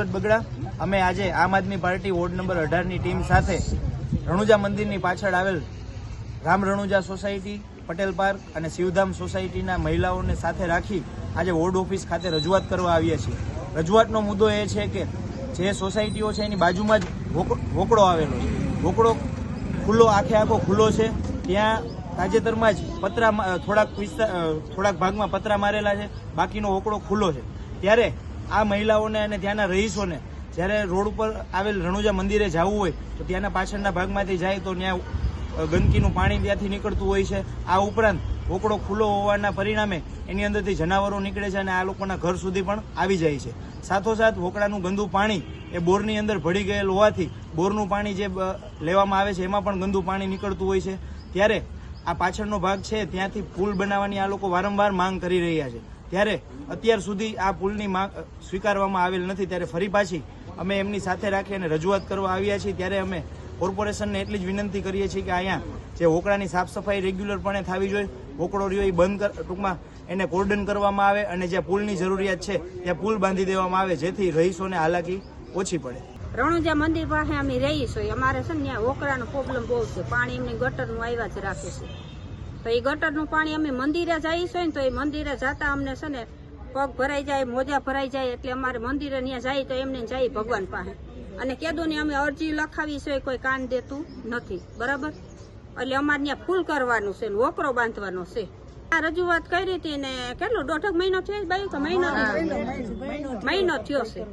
સુરત બગડા અમે આજે આમ આદમી પાર્ટી વોર્ડ નંબર 18ની ટીમ સાથે રણુજા મંદિરની પાછળ આવેલ રામ રણુજા સોસાયટી, પટેલ પાર્ક અને શિવધામ સોસાયટીના મહિલાઓને સાથે રાખી આજે વોર્ડ ઓફિસ ખાતે રજૂઆત કરવા આવ્યા છીએ। રજૂઆતનો મુદ્દો એ છે કે જે સોસાયટીઓ છે એની બાજુમાં જ વોકડો આવેલો છે। વોકડો ખુલ્લો આખો ખુલ્લો છે। ત્યાં તાજેતરમાં જ પતરા થોડાક ભાગમાં પતરા મારેલા છે, બાકીનો વોકડો ખુલ્લો છે। ત્યારે આ મહિલાઓને અને ત્યાંના રહીશોને જ્યારે રોડ ઉપર આવેલ રણુજા મંદિરે જવું હોય તો ત્યાંના પાછળના ભાગમાંથી જાય તો ત્યાં ગંદકીનું પાણી ત્યાંથી નીકળતું હોય છે। આ ઉપરાંત વોકડો ખુલ્લો હોવાના પરિણામે એની અંદરથી જનાવરો નીકળે છે અને આ લોકોના ઘર સુધી પણ આવી જાય છે। સાથોસાથ વોકડાનું ગંદુ પાણી એ બોરની અંદર ભળી ગયેલ હોવાથી બોરનું પાણી જે લેવામાં આવે છે એમાં પણ ગંદુ પાણી નીકળતું હોય છે। ત્યારે આ પાછળનો ભાગ છે ત્યાંથી પુલ બનાવવાની આ લોકો વારંવાર માંગ કરી રહ્યા છે। ત્યારે અત્યાર સુધી આ પુલની માંગ સ્વીકારવામાં આવેલ નથી। ત્યારે ફરી પાછી અમે એમની સાથે રાખી અને રજૂઆત કરવા આવ્યા છીએ। ત્યારે અમે કોર્પોરેશનને એટલી જ વિનંતી કરીએ છીએ કે અહીંયા જે વોકડાની સાફ સફાઈ રેગ્યુલરપણે થવી જોઈએ, વોકડો રહ્યો એ બંધ ટૂંકમાં એને કોર્ડન કરવામાં આવે અને જ્યાં પુલની જરૂરિયાત છે ત્યાં પુલ બાંધી દેવામાં આવે, જેથી રહીશોને હાલાકી ઓછી પડે। રણુજા મંદિર પાસે અમે રહી છીએ, અમારે છે ને ત્યાં વોકડાનો પ્રોબ્લેમ બહુ છે। પાણી એમને ગટરનું આવ્યા જ રાખે છે, તો એ ગટરનું પાણી અમે મંદિરે જઈએ છીએ ને તો એ મંદિરે જતા અમને છે ને પગ ભરાઈ જાય, મોજા ભરાઈ જાય, એટલે અમારે મંદિરે ત્યાં જાય તો એમને જાય ભગવાન પાસે અને કેદુની અમે અરજી લખાવી છે, કોઈ કાન દેતું નથી, બરાબર। એટલે અમારે ત્યાં ફૂલ કરવાનું છે ને વોકરો બાંધવાનો છે। આ રજૂઆત કરી હતી ને કેટલો 1.5 મહિનો થયો બાઈ, તો મહિનો થયો છે।